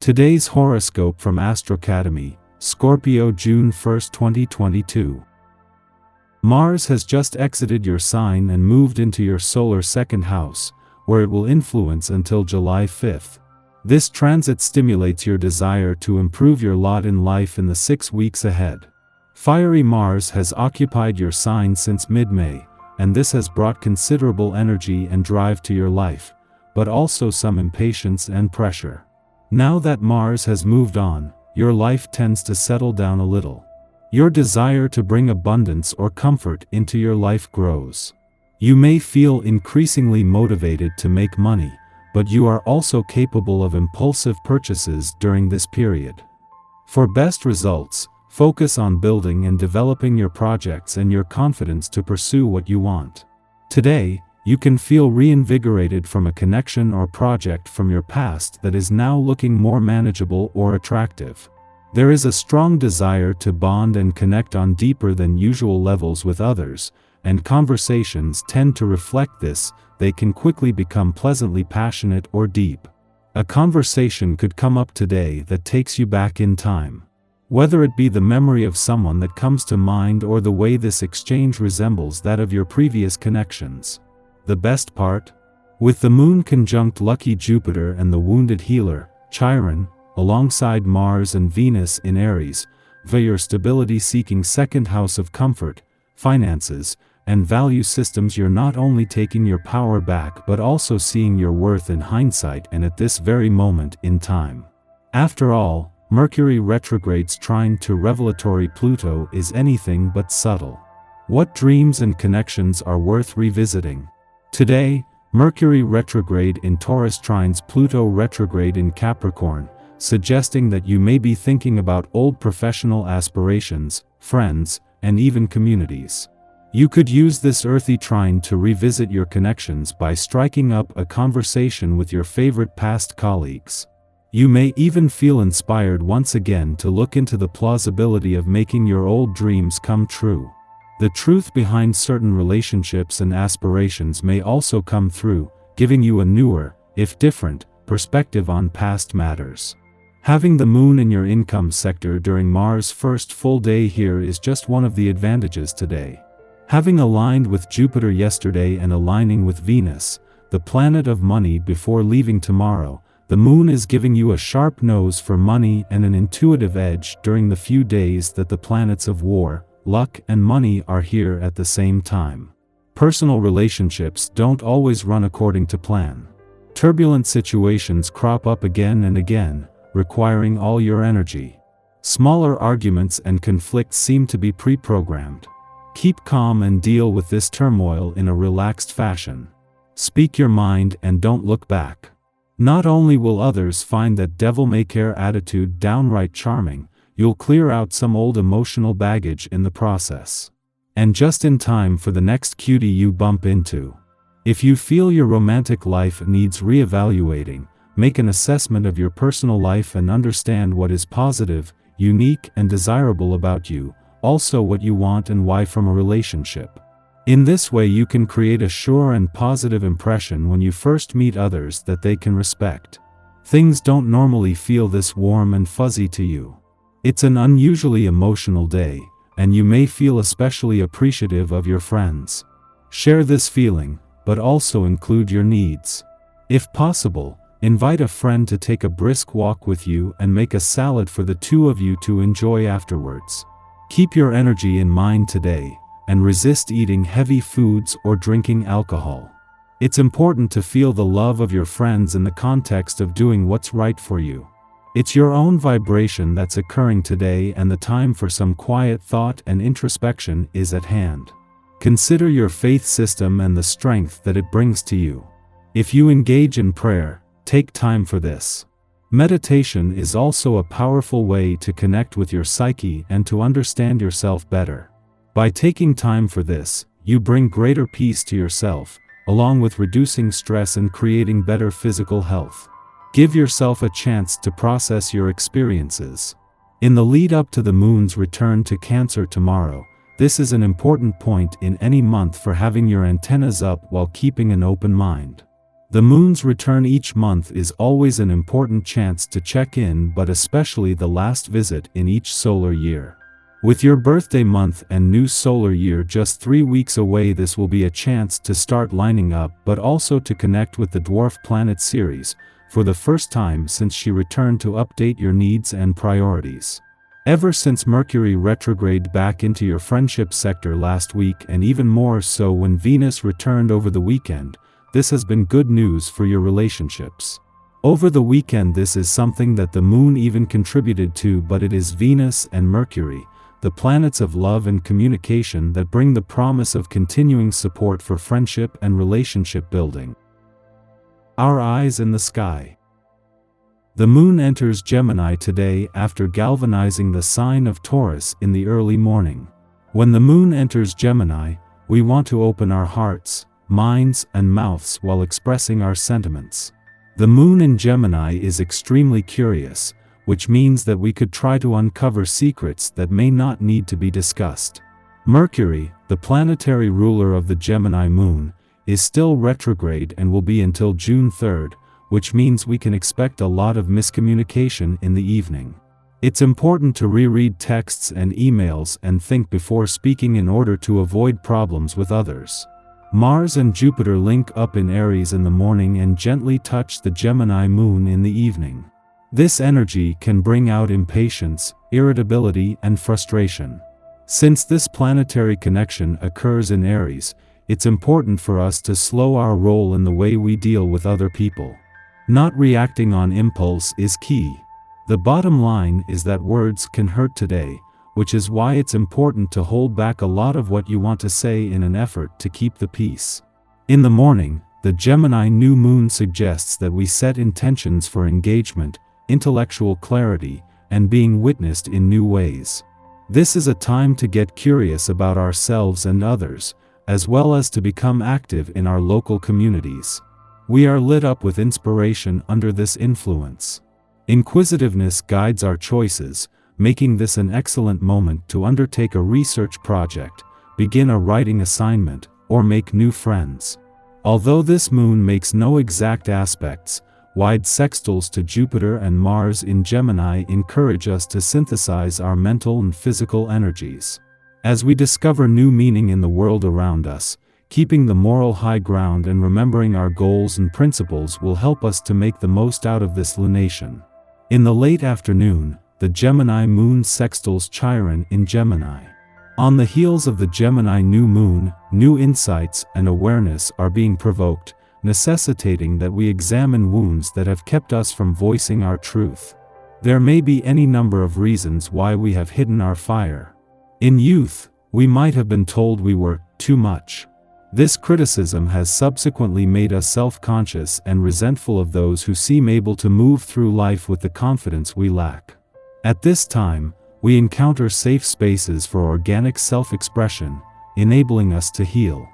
Today's horoscope from Astrocademy, Scorpio June 1, 2022. Mars has just exited your sign and moved into your solar second house, where it will influence until July 5th. This transit stimulates your desire to improve your lot in life in the 6 weeks ahead. Fiery Mars has occupied your sign since mid-May, and this has brought considerable energy and drive to your life, but also some impatience and pressure. Now that Mars has moved on, your life tends to settle down a little. Your desire to bring abundance or comfort into your life grows. You may feel increasingly motivated to make money, but you are also capable of impulsive purchases during this period. For best results, focus on building and developing your projects and your confidence to pursue what you want. Today, you can feel reinvigorated from a connection or project from your past that is now looking more manageable or attractive. There is a strong desire to bond and connect on deeper than usual levels with others, and conversations tend to reflect this. They can quickly become pleasantly passionate or deep. A conversation could come up today that takes you back in time. Whether it be the memory of someone that comes to mind or the way this exchange resembles that of your previous connections. The best part? With the moon conjunct lucky Jupiter and the wounded healer, Chiron, alongside Mars and Venus in Aries, via your stability-seeking second house of comfort, finances, and value systems, you're not only taking your power back but also seeing your worth in hindsight and at this very moment in time. After all, Mercury retrograde's trine to revelatory Pluto is anything but subtle. What dreams and connections are worth revisiting? Today, Mercury retrograde in Taurus trines Pluto retrograde in Capricorn, suggesting that you may be thinking about old professional aspirations, friends, and even communities. You could use this earthy trine to revisit your connections by striking up a conversation with your favorite past colleagues. You may even feel inspired once again to look into the plausibility of making your old dreams come true. The truth behind certain relationships and aspirations may also come through, giving you a newer, if different, perspective on past matters. Having the moon in your income sector during Mars' first full day here is just one of the advantages today. Having aligned with Jupiter yesterday and aligning with Venus, the planet of money, before leaving tomorrow, the moon is giving you a sharp nose for money and an intuitive edge during the few days that the planets of war, luck, and money are here at the same time. Personal relationships don't always run according to plan. Turbulent situations crop up again and again, requiring all your energy. Smaller arguments and conflicts seem to be pre-programmed. Keep calm and deal with this turmoil in a relaxed fashion. Speak your mind and don't look back. Not only will others find that devil-may-care attitude downright charming, you'll clear out some old emotional baggage in the process. And just in time for the next cutie you bump into. If you feel your romantic life needs reevaluating, make an assessment of your personal life and understand what is positive, unique, and desirable about you, also what you want and why from a relationship. In this way you can create a sure and positive impression when you first meet others that they can respect. Things don't normally feel this warm and fuzzy to you. It's an unusually emotional day, and you may feel especially appreciative of your friends. Share this feeling, but also include your needs. If possible, invite a friend to take a brisk walk with you and make a salad for the two of you to enjoy afterwards. Keep your energy in mind today, and resist eating heavy foods or drinking alcohol. It's important to feel the love of your friends in the context of doing what's right for you. It's your own vibration that's occurring today, and the time for some quiet thought and introspection is at hand. Consider your faith system and the strength that it brings to you. If you engage in prayer, take time for this. Meditation is also a powerful way to connect with your psyche and to understand yourself better. By taking time for this, you bring greater peace to yourself, along with reducing stress and creating better physical health. Give yourself a chance to process your experiences. In the lead up to the moon's return to Cancer tomorrow, this is an important point in any month for having your antennas up while keeping an open mind. The moon's return each month is always an important chance to check in, but especially the last visit in each solar year. With your birthday month and new solar year just 3 weeks away, this will be a chance to start lining up, but also to connect with the dwarf planet Ceres, for the first time since she returned, to update your needs and priorities. Ever since Mercury retrograde back into your friendship sector last week, and even more so when Venus returned over the weekend, this has been good news for your relationships. Over the weekend, this is something that the moon even contributed to, but it is Venus and Mercury, the planets of love and communication, that bring the promise of continuing support for friendship and relationship building. Our eyes in the sky. The moon enters Gemini today after galvanizing the sign of Taurus in the early morning. When the moon enters Gemini, we want to open our hearts, minds, and mouths while expressing our sentiments. The moon in Gemini is extremely curious, which means that we could try to uncover secrets that may not need to be discussed. Mercury, the planetary ruler of the Gemini moon, is still retrograde and will be until June 3rd, which means we can expect a lot of miscommunication in the evening. It's important to reread texts and emails and think before speaking in order to avoid problems with others. Mars and Jupiter link up in Aries in the morning and gently touch the Gemini moon in the evening. This energy can bring out impatience, irritability, and frustration. Since this planetary connection occurs in Aries, it's important for us to slow our roll in the way we deal with other people. Not reacting on impulse is key. The bottom line is that words can hurt today, which is why it's important to hold back a lot of what you want to say in an effort to keep the peace. In the morning, the Gemini new moon suggests that we set intentions for engagement, intellectual clarity, and being witnessed in new ways. This is a time to get curious about ourselves and others, as well as to become active in our local communities. We are lit up with inspiration under this influence. Inquisitiveness guides our choices, making this an excellent moment to undertake a research project, begin a writing assignment, or make new friends. Although this moon makes no exact aspects, wide sextiles to Jupiter and Mars in Gemini encourage us to synthesize our mental and physical energies. As we discover new meaning in the world around us, keeping the moral high ground and remembering our goals and principles will help us to make the most out of this lunation. In the late afternoon, the Gemini moon sextiles Chiron in Gemini. On the heels of the Gemini new moon, new insights and awareness are being provoked, necessitating that we examine wounds that have kept us from voicing our truth. There may be any number of reasons why we have hidden our fire. In youth, we might have been told we were too much. This criticism has subsequently made us self-conscious and resentful of those who seem able to move through life with the confidence we lack. At this time, we encounter safe spaces for organic self-expression, enabling us to heal.